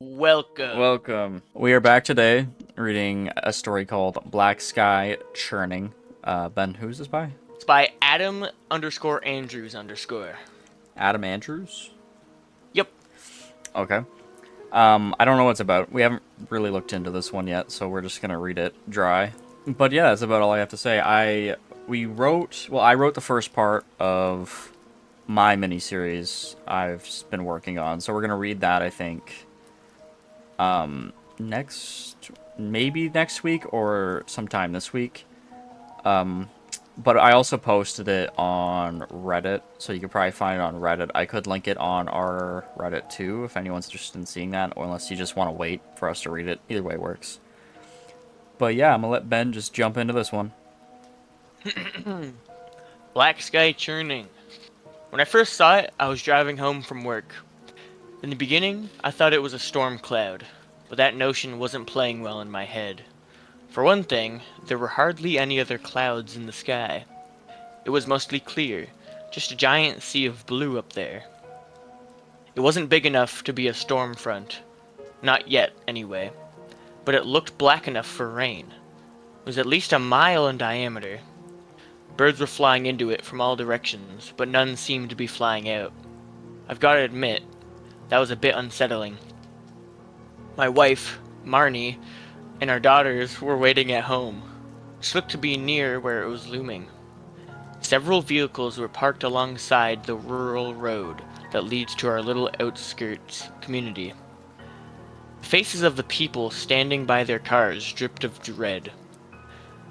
Welcome. Welcome. We are back today reading a story called Black Sky Churning. Ben, who's this by? It's by Adam underscore Andrews underscore. Adam Andrews? Yep. Okay. I don't know what it's about. We haven't really looked into this one yet, so we're just gonna read it dry. But yeah, that's about all I have to say. I wrote the first part of my miniseries I've been working on, so we're gonna read that, I think, maybe next week or sometime this week. But I also posted it on Reddit, so you could probably find it on Reddit. I could link it on our Reddit too, if anyone's interested in seeing that, or unless you just want to wait for us to read it. Either way works. But yeah, I'm gonna let Ben just jump into this one. Black Sky Churning. When I first saw it, I was driving home from work. In the beginning, I thought it was a storm cloud, but that notion wasn't playing well in my head. For one thing, there were hardly any other clouds in the sky. It was mostly clear, just a giant sea of blue up there. It wasn't big enough to be a storm front. Not yet, anyway. But it looked black enough for rain. It was at least a mile in diameter. Birds were flying into it from all directions, but none seemed to be flying out. I've got to admit, that was a bit unsettling. My wife, Marnie, and our daughters were waiting at home, which looked to be near where it was looming. Several vehicles were parked alongside the rural road that leads to our little outskirts community. The faces of the people standing by their cars dripped of dread.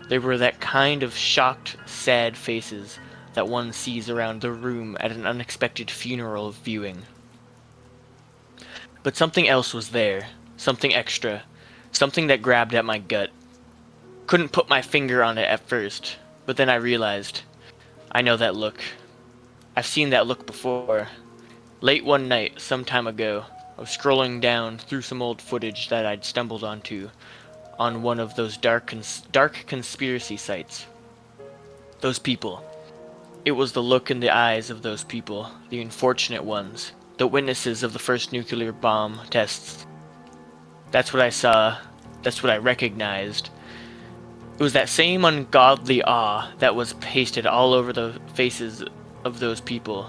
They were that kind of shocked, sad faces that one sees around the room at an unexpected funeral viewing. But something else was there, something extra, something that grabbed at my gut. Couldn't put my finger on it at first, but then I realized. I know that look. I've seen that look before. Late one night, some time ago, I was scrolling down through some old footage that I'd stumbled onto on one of those dark conspiracy sites. Those people. It was the look in the eyes of those people, the unfortunate ones, the witnesses of the first nuclear bomb tests. That's what I saw. That's what I recognized. It was that same ungodly awe that was pasted all over the faces of those people.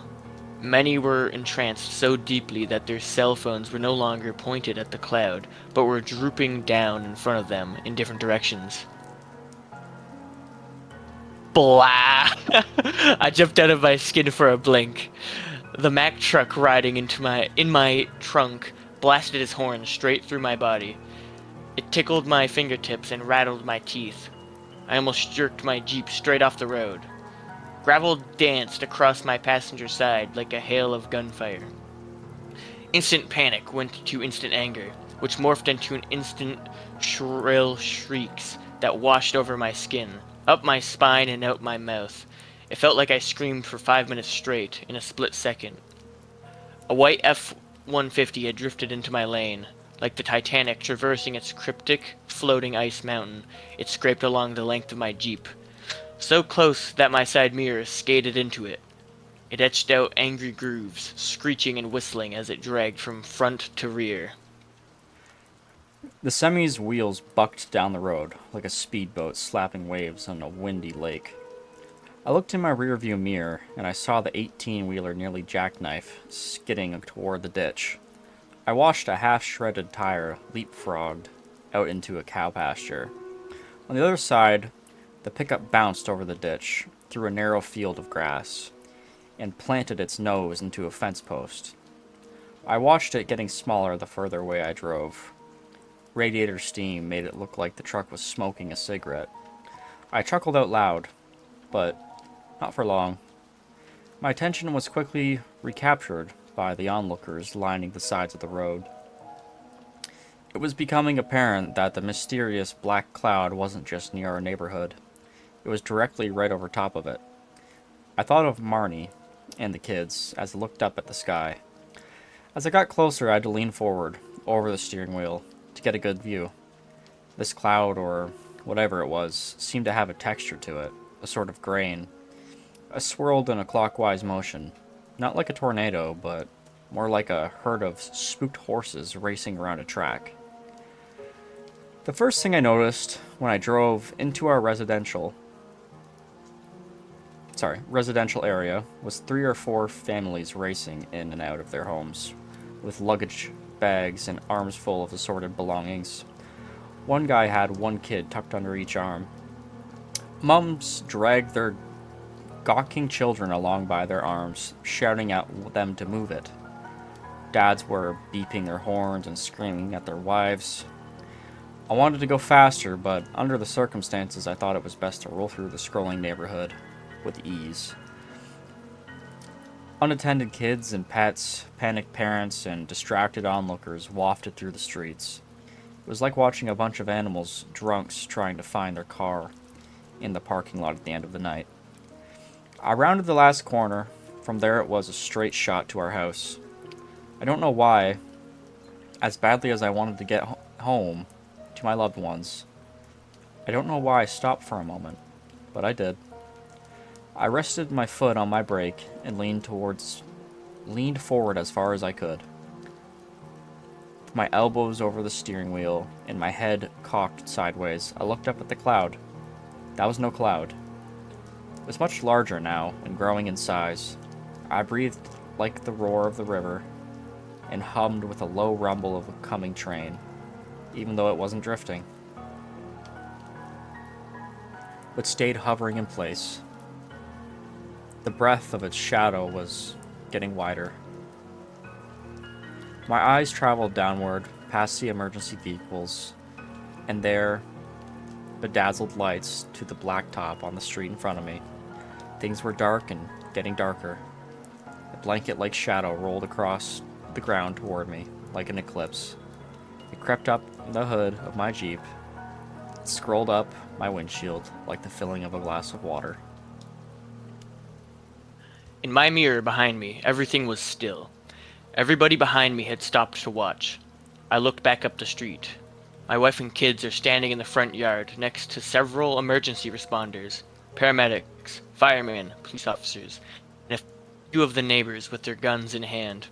Many were entranced so deeply that their cell phones were no longer pointed at the cloud, but were drooping down in front of them in different directions. Blah! I jumped out of my skin for a blink. The Mack truck riding in my trunk blasted his horn straight through my body. It tickled my fingertips and rattled my teeth. I almost jerked my Jeep straight off the road. Gravel danced across my passenger side like a hail of gunfire. Instant panic went to instant anger, which morphed into an instant shrill shrieks that washed over my skin, up my spine and out my mouth. It felt like I screamed for 5 minutes straight in a split second. A white F-150 had drifted into my lane. Like the Titanic traversing its cryptic, floating ice mountain, it scraped along the length of my Jeep. So close that my side mirror skated into it. It etched out angry grooves, screeching and whistling as it dragged from front to rear. The semi's wheels bucked down the road like a speedboat slapping waves on a windy lake. I looked in my rearview mirror and I saw the 18-wheeler nearly jackknife, skidding toward the ditch. I watched a half-shredded tire leapfrogged out into a cow pasture. On the other side, the pickup bounced over the ditch, through a narrow field of grass, and planted its nose into a fence post. I watched it getting smaller the further away I drove. Radiator steam made it look like the truck was smoking a cigarette. I chuckled out loud, but not for long. My attention was quickly recaptured by the onlookers lining the sides of the road. It was becoming apparent that the mysterious black cloud wasn't just near our neighborhood. It was directly right over top of it. I thought of Marnie and the kids as I looked up at the sky. As I got closer, I had to lean forward, over the steering wheel, to get a good view. This cloud, or whatever it was, seemed to have a texture to it, a sort of grain. It swirled in a clockwise motion. Not like a tornado, but more like a herd of spooked horses racing around a track. The first thing I noticed when I drove into our residential area was 3 or 4 families racing in and out of their homes, with luggage bags and arms full of assorted belongings. One guy had one kid tucked under each arm. Mums dragged their gawking children along by their arms, shouting at them to move it. Dads were beeping their horns and screaming at their wives. I wanted to go faster, but under the circumstances, I thought it was best to roll through the scrolling neighborhood with ease. Unattended kids and pets, panicked parents, and distracted onlookers wafted through the streets. It was like watching a bunch of animals, drunks, trying to find their car in the parking lot at the end of the night. I rounded the last corner. From there, it was a straight shot to our house. I don't know why, as badly as I wanted to get home to my loved ones, I don't know why I stopped for a moment, but I did. I rested my foot on my brake and leaned forward as far as I could. My elbows over the steering wheel and my head cocked sideways, I looked up at the cloud. That was no cloud. It was much larger now and growing in size. I breathed like the roar of the river and hummed with a low rumble of a coming train, even though it wasn't drifting, but stayed hovering in place. The breadth of its shadow was getting wider. My eyes traveled downward, past the emergency vehicles, and their bedazzled lights to the blacktop on the street in front of me. Things were dark and getting darker. A blanket-like shadow rolled across the ground toward me, like an eclipse. It crept up the hood of my Jeep. It scrolled up my windshield like the filling of a glass of water. In my mirror behind me, everything was still. Everybody behind me had stopped to watch. I looked back up the street. My wife and kids are standing in the front yard next to several emergency responders, paramedics, firemen, police officers, and a few of the neighbors with their guns in hand.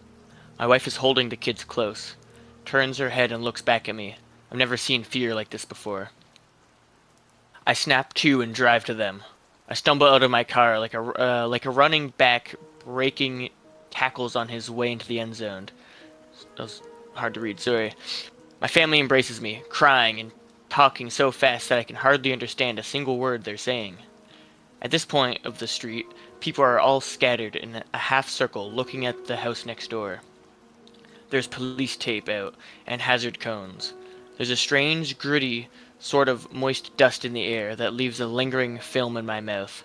My wife is holding the kids close, turns her head and looks back at me. I've never seen fear like this before. I snap to and drive to them. I stumble out of my car like a running back breaking tackles on his way into the end zone. That was hard to read, sorry. My family embraces me, crying and talking so fast that I can hardly understand a single word they're saying. At this point of the street, people are all scattered in a half circle looking at the house next door. There's police tape out and hazard cones. There's a strange, gritty, sort of moist dust in the air that leaves a lingering film in my mouth.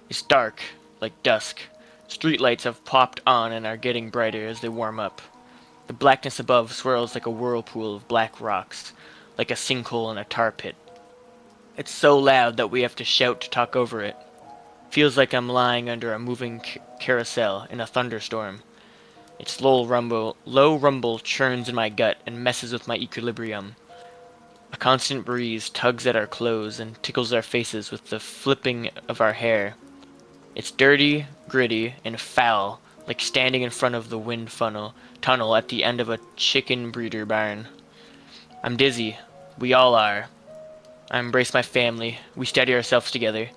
It's dark, like dusk. Streetlights have popped on and are getting brighter as they warm up. The blackness above swirls like a whirlpool of black rocks, like a sinkhole in a tar pit. It's so loud that we have to shout to talk over it. Feels like I'm lying under a moving carousel in a thunderstorm. Its low rumble churns in my gut and messes with my equilibrium. A constant breeze tugs at our clothes and tickles our faces with the flipping of our hair. It's dirty, gritty, and foul, like standing in front of the wind tunnel at the end of a chicken breeder barn. I'm dizzy. We all are. I embrace my family. We steady ourselves together.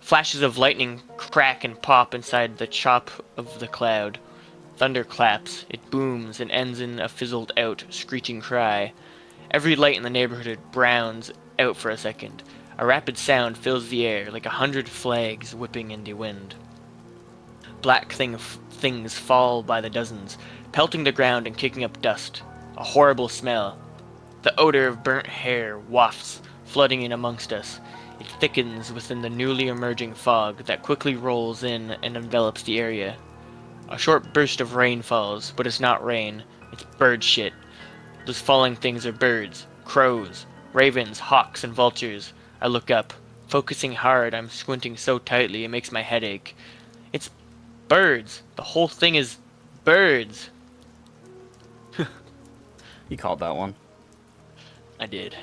Flashes of lightning crack and pop inside the chop of the cloud. Thunder claps. It booms and ends in a fizzled-out, screeching cry. Every light in the neighborhood browns out for a second. A rapid sound fills the air, like 100 flags whipping in the wind. Black things fall by the dozens, pelting the ground and kicking up dust. A horrible smell. The odor of burnt hair wafts, flooding in amongst us. It thickens within the newly emerging fog that quickly rolls in and envelops the area. A short burst of rain falls, but it's not rain. It's bird shit. Those falling things are birds, crows, ravens, hawks, and vultures. I look up. Focusing hard, I'm squinting so tightly it makes my head ache. It's birds. The whole thing is birds. You called that one. I did.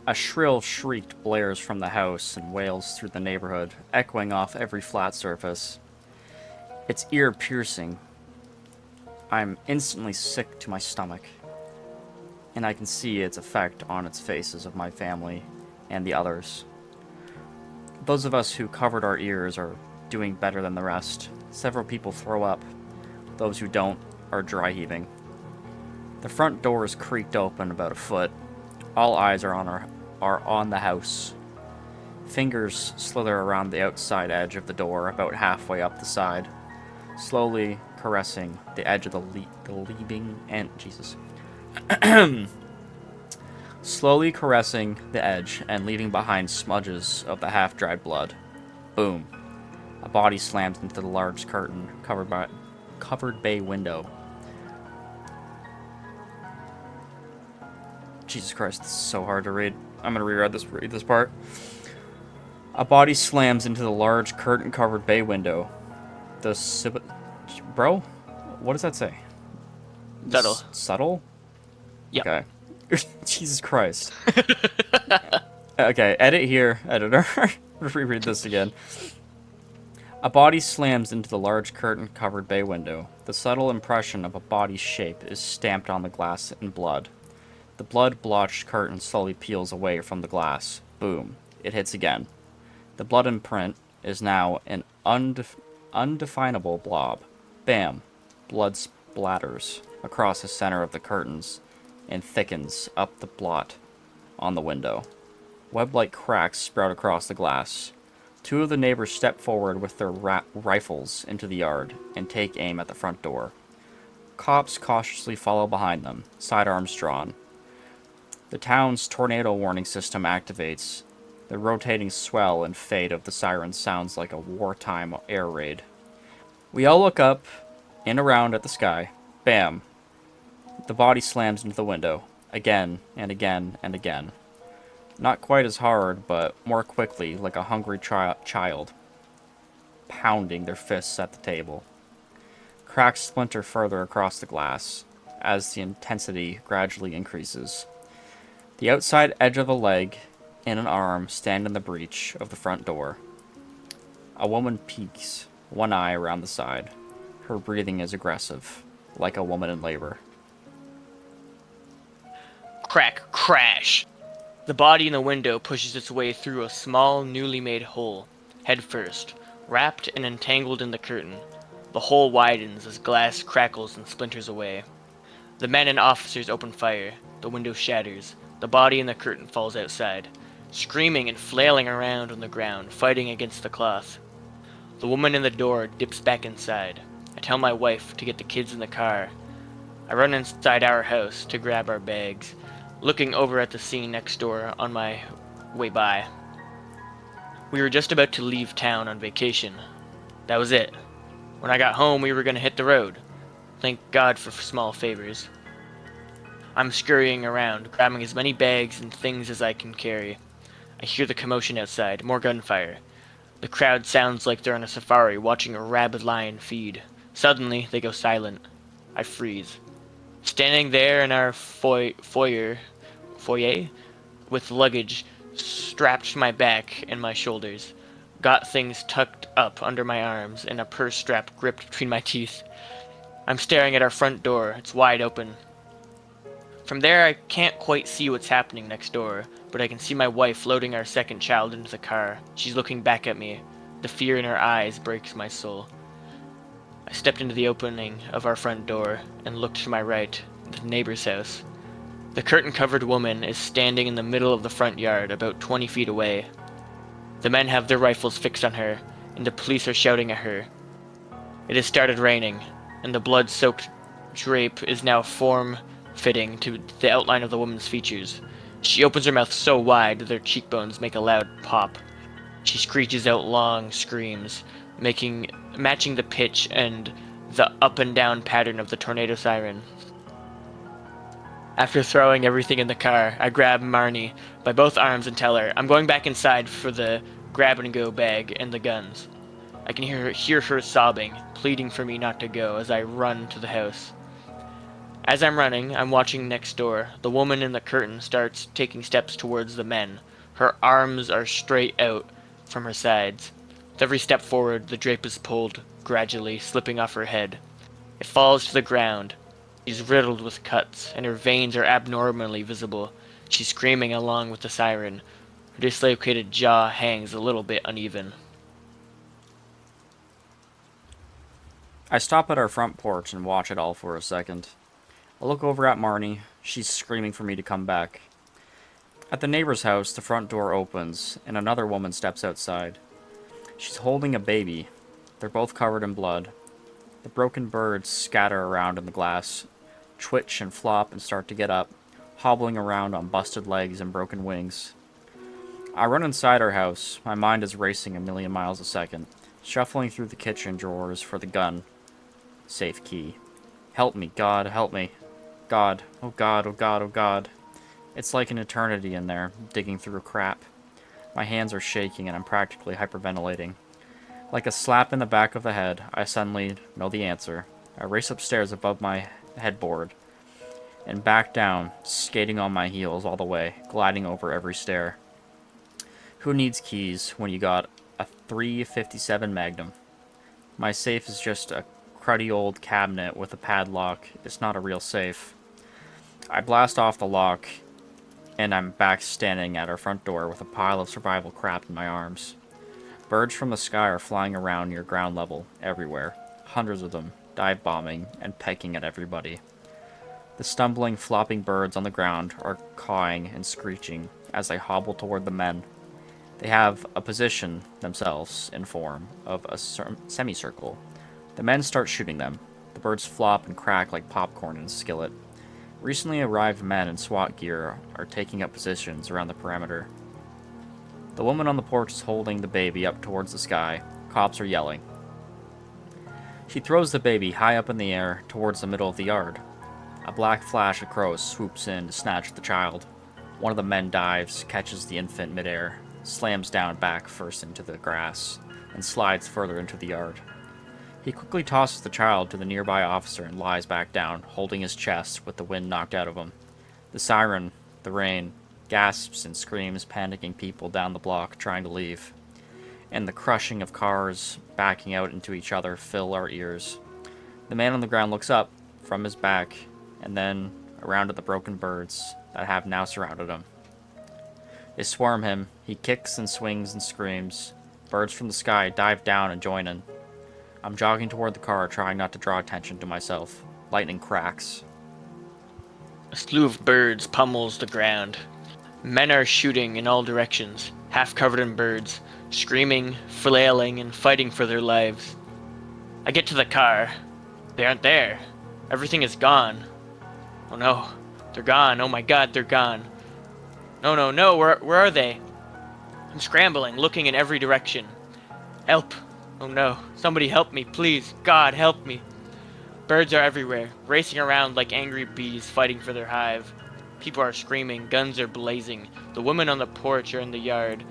A shrill shriek blares from the house and wails through the neighborhood, echoing off every flat surface. It's ear-piercing. I'm instantly sick to my stomach, and I can see its effect on its faces of my family and the others. Those of us who covered our ears are doing better than the rest. Several people throw up. Those who don't are dry heaving. The front door is creaked open about a foot. All eyes are on the house. Fingers slither around the outside edge of the door about halfway up the side, slowly caressing the edge of the leaving and Jesus. Slowly caressing the edge and leaving behind smudges of the half-dried blood. Boom. A body slams into the large curtain covered bay window. Jesus Christ, this is so hard to read. I'm gonna read this part. A body slams into the large curtain-covered bay window. Bro, what does that say? Subtle. Subtle? Yep. Okay. Jesus Christ. Okay, edit here, editor. Reread this again. A body slams into the large curtain-covered bay window. The subtle impression of a body's shape is stamped on the glass in blood. The blood-blotched curtain slowly peels away from the glass. Boom. It hits again. The blood imprint is now an undefinable blob. Bam. Blood splatters across the center of the curtains and thickens up the blot on the window. Web-like cracks sprout across the glass. Two of the neighbors step forward with their rifles into the yard and take aim at the front door. Cops cautiously follow behind them, sidearms drawn. The town's tornado warning system activates. The rotating swell and fade of the siren sounds like a wartime air raid. We all look up and around at the sky. Bam. The body slams into the window. Again and again and again. Not quite as hard, but more quickly, like a hungry child, pounding their fists at the table. Cracks splinter further across the glass, as the intensity gradually increases. The outside edge of a leg and an arm stand in the breach of the front door. A woman peeks, one eye around the side. Her breathing is aggressive, like a woman in labor. Crack, crash! The body in the window pushes its way through a small, newly made hole, head first, wrapped and entangled in the curtain. The hole widens as glass crackles and splinters away. The men and officers open fire. The window shatters. The body in the curtain falls outside, screaming and flailing around on the ground, fighting against the cloth. The woman in the door dips back inside. I tell my wife to get the kids in the car. I run inside our house to grab our bags, looking over at the scene next door on my way by. We were just about to leave town on vacation. That was it. When I got home, we were going to hit the road. Thank God for small favors. I'm scurrying around, grabbing as many bags and things as I can carry. I hear the commotion outside, more gunfire. The crowd sounds like they're on a safari watching a rabid lion feed. Suddenly, they go silent. I freeze. Standing there in our foyer, with luggage strapped to my back and my shoulders, got things tucked up under my arms and a purse strap gripped between my teeth. I'm staring at our front door. It's wide open. From there, I can't quite see what's happening next door, but I can see my wife loading our second child into the car. She's looking back at me. The fear in her eyes breaks my soul. I stepped into the opening of our front door and looked to my right, the neighbor's house. The curtain-covered woman is standing in the middle of the front yard, about 20 feet away. The men have their rifles fixed on her, and the police are shouting at her. It has started raining, and the blood-soaked drape is now form-fitting to the outline of the woman's features. She opens her mouth so wide that her cheekbones make a loud pop. She screeches out long screams, matching the pitch and the up-and-down pattern of the tornado siren. After throwing everything in the car, I grab Marnie by both arms and tell her, I'm going back inside for the grab-and-go bag and the guns. I can hear her sobbing, pleading for me not to go as I run to the house. As I'm running, I'm watching next door. The woman in the curtain starts taking steps towards the men. Her arms are straight out from her sides. With every step forward, the drape is pulled, gradually, slipping off her head. It falls to the ground. She's riddled with cuts, and her veins are abnormally visible. She's screaming along with the siren. Her dislocated jaw hangs a little bit uneven. I stop at our front porch and watch it all for a second. I look over at Marnie. She's screaming for me to come back. At the neighbor's house, the front door opens, and another woman steps outside. She's holding a baby. They're both covered in blood. The broken birds scatter around in the glass, twitch and flop and start to get up, hobbling around on busted legs and broken wings. I run inside our house. My mind is racing a million miles a second, shuffling through the kitchen drawers for the gun. Safe key. Help me, God, help me. God, oh God, oh God, oh God. It's like an eternity in there, digging through crap. My hands are shaking and I'm practically hyperventilating. Like a slap in the back of the head, I suddenly know the answer. I race upstairs above my headboard and back down, skating on my heels all the way, gliding over every stair. Who needs keys when you got a 357 Magnum? My safe is just a cruddy old cabinet with a padlock. It's not a real safe. I blast off the lock, and I'm back standing at our front door with a pile of survival crap in my arms. Birds from the sky are flying around near ground level, everywhere. Hundreds of them, dive bombing and pecking at everybody. The stumbling, flopping birds on the ground are cawing and screeching as they hobble toward the men. They have a position themselves in form of a semicircle. The men start shooting them. The birds flop and crack like popcorn in a skillet. Recently arrived men in SWAT gear are taking up positions around the perimeter. The woman on the porch is holding the baby up towards the sky. Cops are yelling. She throws the baby high up in the air towards the middle of the yard. A black flash of crows swoops in to snatch the child. One of the men dives, catches the infant midair, slams down back first into the grass, and slides further into the yard. He quickly tosses the child to the nearby officer and lies back down, holding his chest with the wind knocked out of him. The siren, the rain, gasps and screams, panicking people down the block trying to leave. And the crushing of cars backing out into each other fill our ears. The man on the ground looks up from his back and then around at the broken birds that have now surrounded him. They swarm him. He kicks and swings and screams. Birds from the sky dive down and join in. I'm jogging toward the car, trying not to draw attention to myself. Lightning cracks. A slew of birds pummels the ground. Men are shooting in all directions, half covered in birds, screaming, flailing, and fighting for their lives. I get to the car. They aren't there. Everything is gone. Oh no, they're gone. Oh my God, they're gone. No, no, no, where are they? I'm scrambling, looking in every direction. Help. Oh no, somebody help me, please. God, help me. Birds are everywhere, racing around like angry bees fighting for their hive. People are screaming, guns are blazing. The women on the porch are in the yard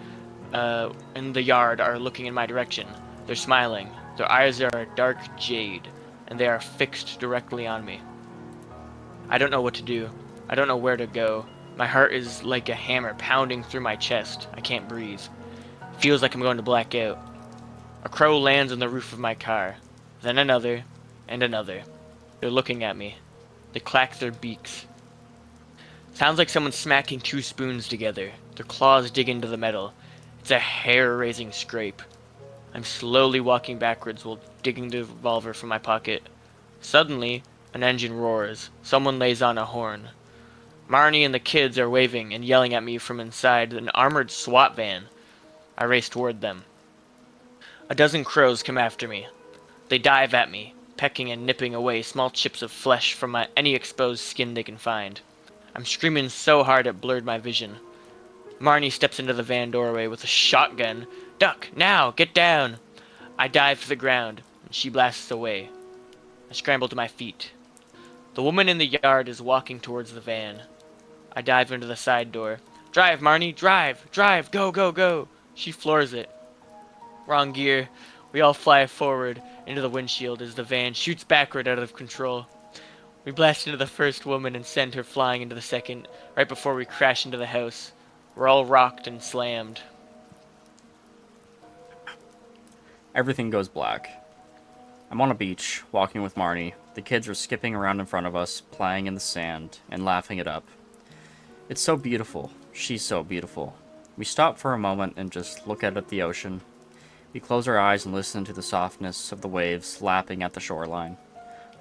are looking in my direction. They're smiling. Their eyes are a dark jade, and they are fixed directly on me. I don't know what to do. I don't know where to go. My heart is like a hammer pounding through my chest. I can't breathe. It feels like I'm going to black out. A crow lands on the roof of my car. Then another, and another. They're looking at me. They clack their beaks. Sounds like someone smacking two spoons together. Their claws dig into the metal. It's a hair-raising scrape. I'm slowly walking backwards while digging the revolver from my pocket. Suddenly, an engine roars. Someone lays on a horn. Marnie and the kids are waving and yelling at me from inside an armored SWAT van. I race toward them. A dozen crows come after me. They dive at me, pecking and nipping away small chips of flesh from any exposed skin they can find. I'm screaming so hard it blurred my vision. Marnie steps into the van doorway with a shotgun. Duck, now, get down! I dive to the ground, and she blasts away. I scramble to my feet. The woman in the yard is walking towards the van. I dive into the side door. Drive, Marnie, drive, drive, go, go, go! She floors it. Wrong gear. We all fly forward into the windshield as the van shoots backward out of control. We blast into the first woman and send her flying into the second, right before we crash into the house. We're all rocked and slammed. Everything goes black. I'm on a beach, walking with Marnie. The kids are skipping around in front of us, playing in the sand, and laughing it up. It's so beautiful. She's so beautiful. We stop for a moment and just look out at the ocean. We close our eyes and listen to the softness of the waves lapping at the shoreline.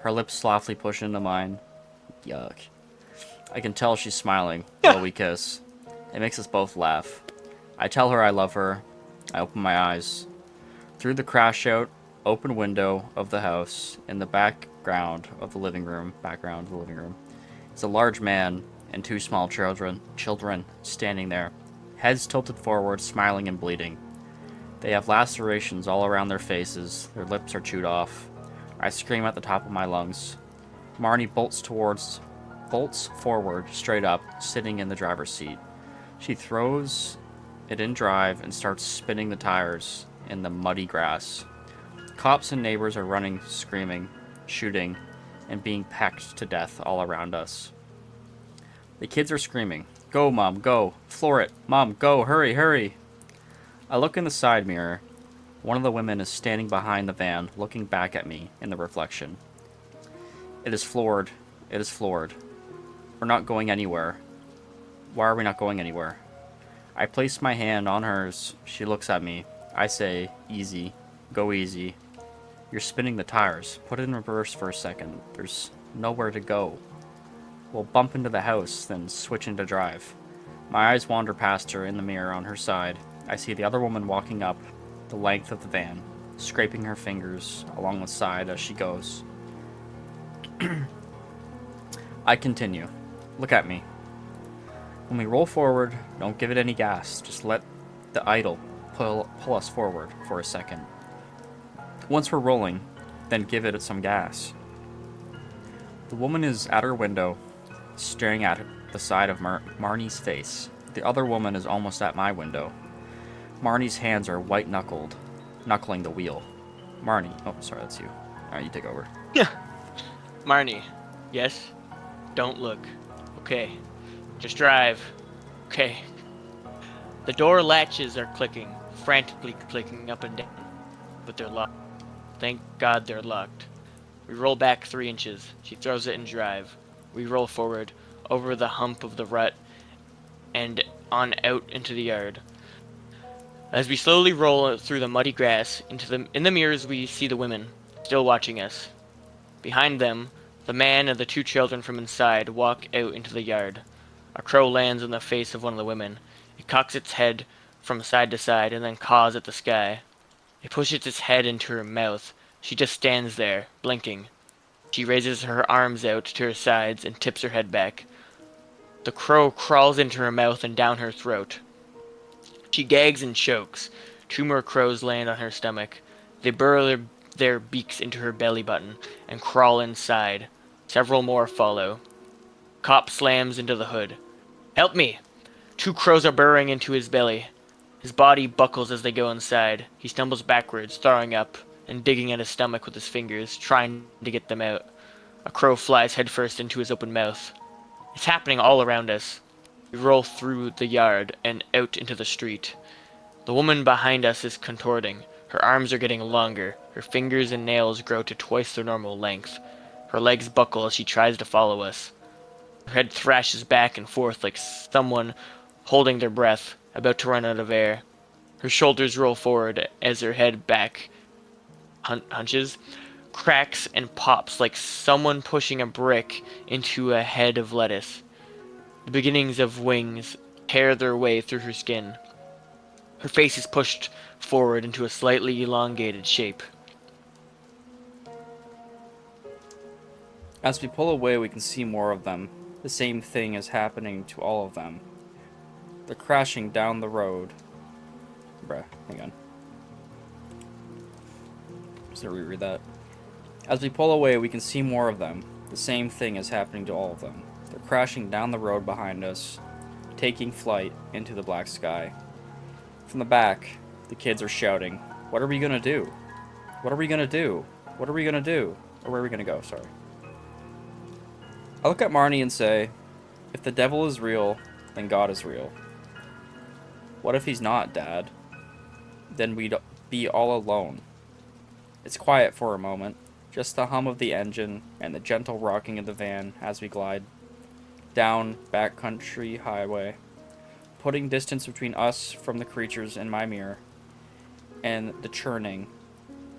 Her lips softly push into mine. Yuck. I can tell she's smiling while we kiss. It makes us both laugh. I tell her I love her. I open my eyes. Through the crash out, open window of the house, in the background of the living room, is a large man and two small children standing there, heads tilted forward, smiling and bleeding. They have lacerations all around their faces. Their lips are chewed off. I scream at the top of my lungs. Marnie bolts forward, straight up, sitting in the driver's seat. She throws it in drive and starts spinning the tires in the muddy grass. Cops and neighbors are running, screaming, shooting, and being pecked to death all around us. The kids are screaming, "Go, Mom, go! Floor it! Mom, go! Hurry, hurry!" I look in the side mirror. One of the women is standing behind the van, looking back at me in the reflection. It is floored. It is floored. We're not going anywhere. Why are we not going anywhere? I place my hand on hers. She looks at me. I say, "Easy. Go easy. You're spinning the tires. Put it in reverse for a second. There's nowhere to go. We'll bump into the house, then switch into drive." My eyes wander past her in the mirror on her side. I see the other woman walking up the length of the van, scraping her fingers along the side as she goes. I continue. Look at me. When we roll forward, don't give it any gas. Just let the idle pull us forward for a second. Once we're rolling, then give it some gas. The woman is at her window, staring at the side of Marnie's face. The other woman is almost at my window. Marnie's hands are white-knuckled, knuckling the wheel. Marnie. Oh, sorry, that's you. Alright, you take over. Marnie. Yes? Don't look. Okay. Just drive. Okay. The door latches are clicking, frantically clicking up and down, but they're locked. Thank God they're locked. We roll back 3 inches. She throws it in drive. We roll forward, over the hump of the rut, and on out into the yard. As we slowly roll through the muddy grass, in the mirrors we see the women, still watching us. Behind them, the man and the 2 children from inside walk out into the yard. A crow lands on the face of one of the women. It cocks its head from side to side and then caws at the sky. It pushes its head into her mouth. She just stands there, blinking. She raises her arms out to her sides and tips her head back. The crow crawls into her mouth and down her throat. She gags and chokes. 2 more crows land on her stomach. They burrow their beaks into her belly button and crawl inside. Several more follow. Cop slams into the hood. "Help me!" 2 crows are burrowing into his belly. His body buckles as they go inside. He stumbles backwards, throwing up, and digging at his stomach with his fingers, trying to get them out. A crow flies headfirst into his open mouth. It's happening all around us. We roll through the yard and out into the street. The woman behind us is contorting. Her arms are getting longer. Her fingers and nails grow to twice their normal length. Her legs buckle as she tries to follow us. Her head thrashes back and forth like someone holding their breath, about to run out of air. Her shoulders roll forward as her head back hunches, cracks and pops like someone pushing a brick into a head of lettuce. The beginnings of wings tear their way through her skin. Her face is pushed forward into a slightly elongated shape. As we pull away, we can see more of them. The same thing is happening to all of them. They're crashing down the road. Bruh, hang on. Just gonna reread that. As we pull away, we can see more of them. The same thing is happening to all of them. They're crashing down the road behind us, taking flight into the black sky. From the back, the kids are shouting, "What are we gonna do? What are we gonna do? What are we gonna do?" Or where are we gonna go? Sorry. I look at Marnie and say, "If the devil is real, then God is real. What if he's not, Dad? Then we'd be all alone. It's quiet for a moment, just the hum of the engine and the gentle rocking of the van as we glide down backcountry highway, putting distance between us from the creatures in my mirror and the churning.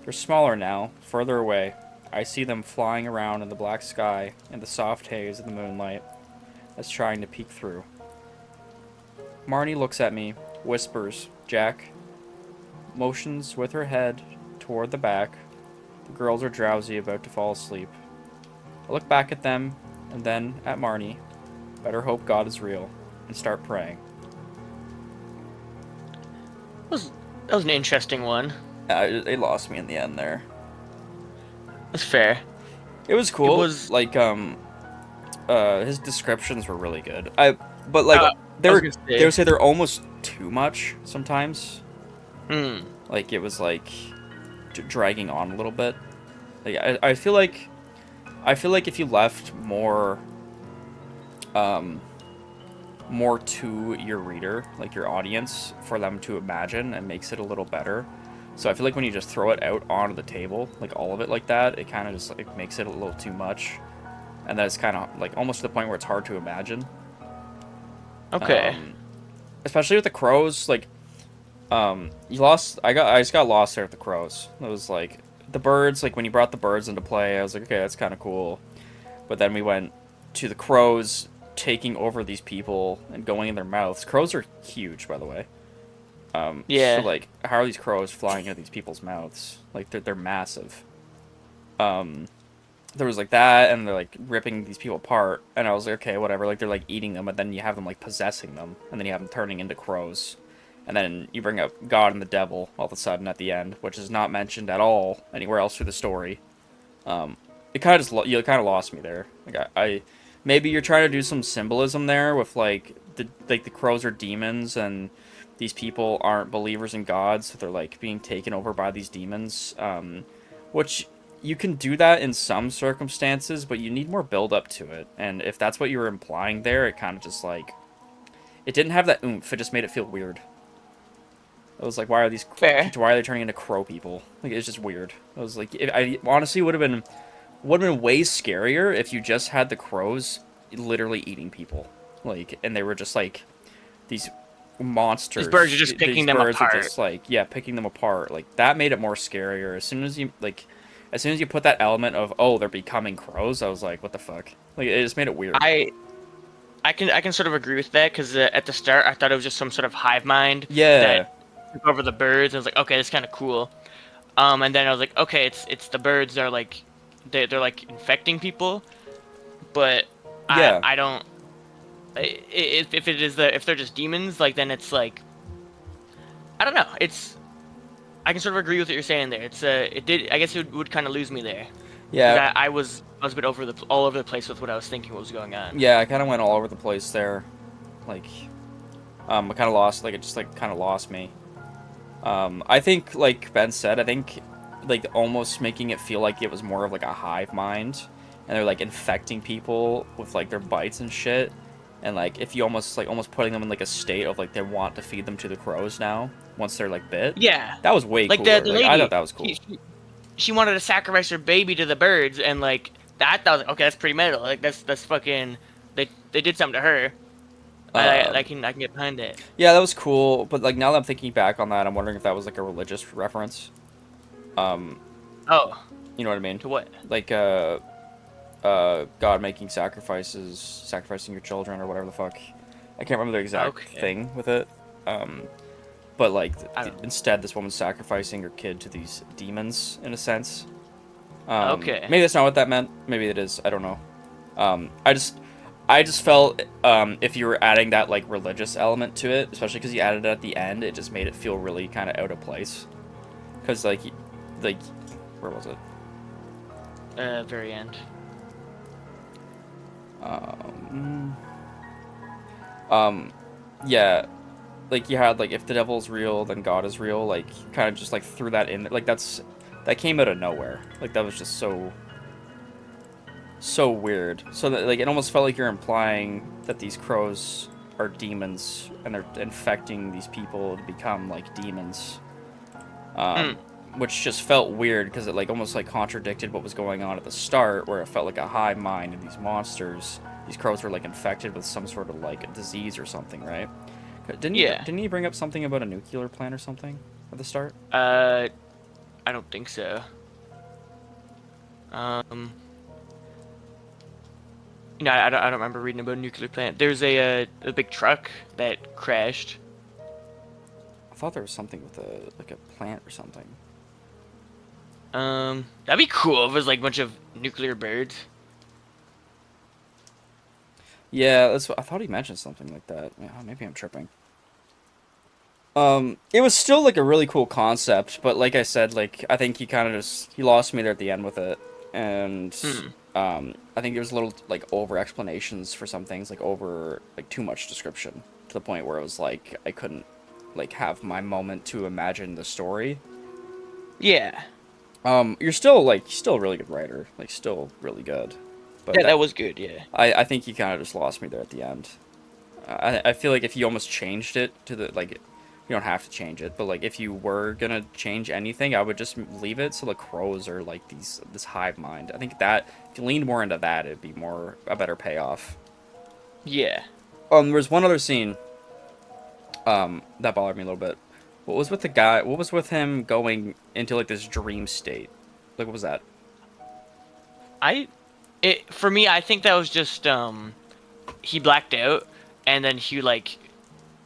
They're smaller now, further away. I see them flying around in the black sky and the soft haze of the moonlight that's trying to peek through. Marnie looks at me, whispers, Jack, motions with her head toward the back. The girls are drowsy, about to fall asleep. I look back at them and then at Marnie. Better hope God is real and start praying. That was an interesting one. It lost me in the end there. That's fair. It was It cool. was. Like his descriptions were really good. But like Uh, I was gonna they say. would say they're almost too much sometimes. Hmm. Like it was like dragging on a little bit. Like I feel like if you left more to your reader, like your audience, for them to imagine, and makes it a little better. So I feel like when you just throw it out onto the table, like all of it like that, it kind of just like makes it a little too much, and then it's kind of like almost to the point where it's hard to imagine. Okay. Especially with the crows, like you lost. I just got lost there with the crows. It was like the birds. Like when you brought the birds into play, I was like, okay, that's kind of cool. But then we went to the crows taking over these people and going in their mouths. Crows are huge, by the way. So Yeah. like, how are these crows flying into these people's mouths? Like they're massive. Um, there was like that, and they're like ripping these people apart, and I was like, okay, whatever. Like they're like eating them, but then you have them like possessing them, and then you have them turning into crows, and then you bring up God and the devil all of a sudden at the end, which is not mentioned at all anywhere else through the story. It kind of just you kind of lost me there. Like I maybe you're trying to do some symbolism there with like the crows are demons and these people aren't believers in God, so they're like being taken over by these demons. Which you can do that in some circumstances, but you need more build up to it. And if that's what you were implying there, it kind of just like it didn't have that oomph. It just made it feel weird. It was like, Fair. why are they turning into crow people? Like it's just weird. I was like, I honestly would have been way scarier if you just had the crows literally eating people, like, and they were just like these These birds are monsters. just These picking them birds are apart. just like, yeah, picking them apart. Like that made it more scarier. As soon as you put that element of, oh, they're becoming crows, I was like, what the fuck? Like it just made it weird. I I can sort of agree with that because at the start I thought it was just some sort of hive mind Yeah, that took over the birds. I was like, okay, that's kind of cool. And then I was like, okay, it's the birds. They're like they're like infecting people, but yeah, I don't. If it is if they're just demons, like then it's like I don't know. It's I can sort of agree with what you're saying there. It's it did I guess it would kind of lose me there because yeah, I was a bit all over the place with what I was thinking what was going on. yeah. I kind of went all over the place there. Like, I kind of lost. Like, it just like kind of lost me. I think, like Ben said, I think like almost making it feel like it was more of like a hive mind, and they're like infecting people with like their bites and shit, and like if you almost putting them in like a state of like they want to feed them to the crows now once they're like bit. Yeah, That was way like the cooler. the Like I thought lady, that was she, cool. she she wanted to sacrifice her baby to the birds, and like that was like, okay, that's pretty metal. Like that's fucking they did something to her. I can get behind it. Yeah, that was cool. But like now that I'm thinking back on that, I'm wondering if that was like a religious reference. Um, Oh, you know what I mean? to what? Like God making sacrifices, sacrificing your children or whatever the fuck. I can't remember the exact Okay, thing with it. Um, but like I don't know. instead, this woman's sacrificing her kid to these demons in a sense. Okay, Maybe that's not what that meant. Maybe it is. I don't know. Um, I just I just felt if you were adding that like religious element to it, especially because you added it at the end, it just made it feel really kind of out of place. Because like where was it? very end. Um, um, yeah, like you had like if the devil's real, then God is real. Like kind of just like threw that in. Like that came out of nowhere. Like that was just so weird. So that like it almost felt like you're implying that these crows are demons and they're infecting these people to become like demons. Hmm. which just felt weird because it like almost like contradicted what was going on at the start, where it felt like a hive mind and these monsters, these crows were like infected with some sort of like a disease or something, right? Yeah. Didn't he bring up something about a nuclear plant or something at the start? Uh, I don't think so. Um, I don't remember reading about a nuclear plant. There's a big truck that crashed. I thought there was something with a like a plant or something. That'd be cool if it was like a bunch of nuclear birds. Yeah, that's what, I thought he mentioned something like that. Yeah, maybe I'm tripping. It was still like a really cool concept, but like I said, like I think he kind of just he lost me there at the end with it, and Hmm. I think there was a little like over explanations for some things, like over like too much description to the point where it was like I couldn't like have my moment to imagine the story. Yeah. You're still like still a really good writer, like still really good, but Yeah, that was good. Yeah. I think you kind of just lost me there at the end. I feel like if you almost changed it to the like, you don't have to change it, but like if you were gonna change anything, I would just leave it so the crows are like this hive mind. I think that if you leaned more into that, it'd be more a better payoff. Yeah. There was one other scene that bothered me a little bit. What was with the guy? What was with him going into like this dream state? Like what was that? I it for me, I think that was just he blacked out, and then he like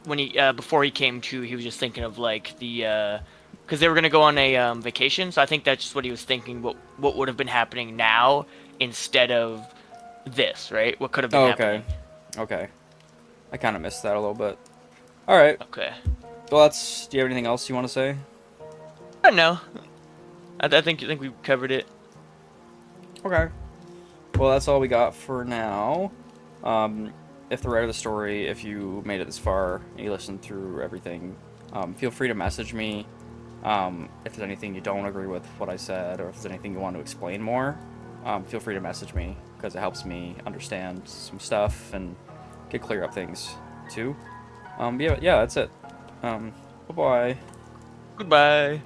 when he before he came to, he was just thinking of like the because they were gonna go on a vacation, so I think that's just what he was thinking. What would have been happening now instead of this, right? What could have been Oh, okay, happening? okay. I kind of missed that a little bit. All right. Okay. Well, that's. Do you have anything else you want to say? I don't know. I think we covered it. Okay. Well, that's all we got for now. Um, if the writer of the story, if you made it this far and you listened through everything, feel free to message me. If there's anything you don't agree with what I said, or if there's anything you want to explain more, feel free to message me because it helps me understand some stuff and get clear up things too. Yeah, that's it. Bye bye. Goodbye.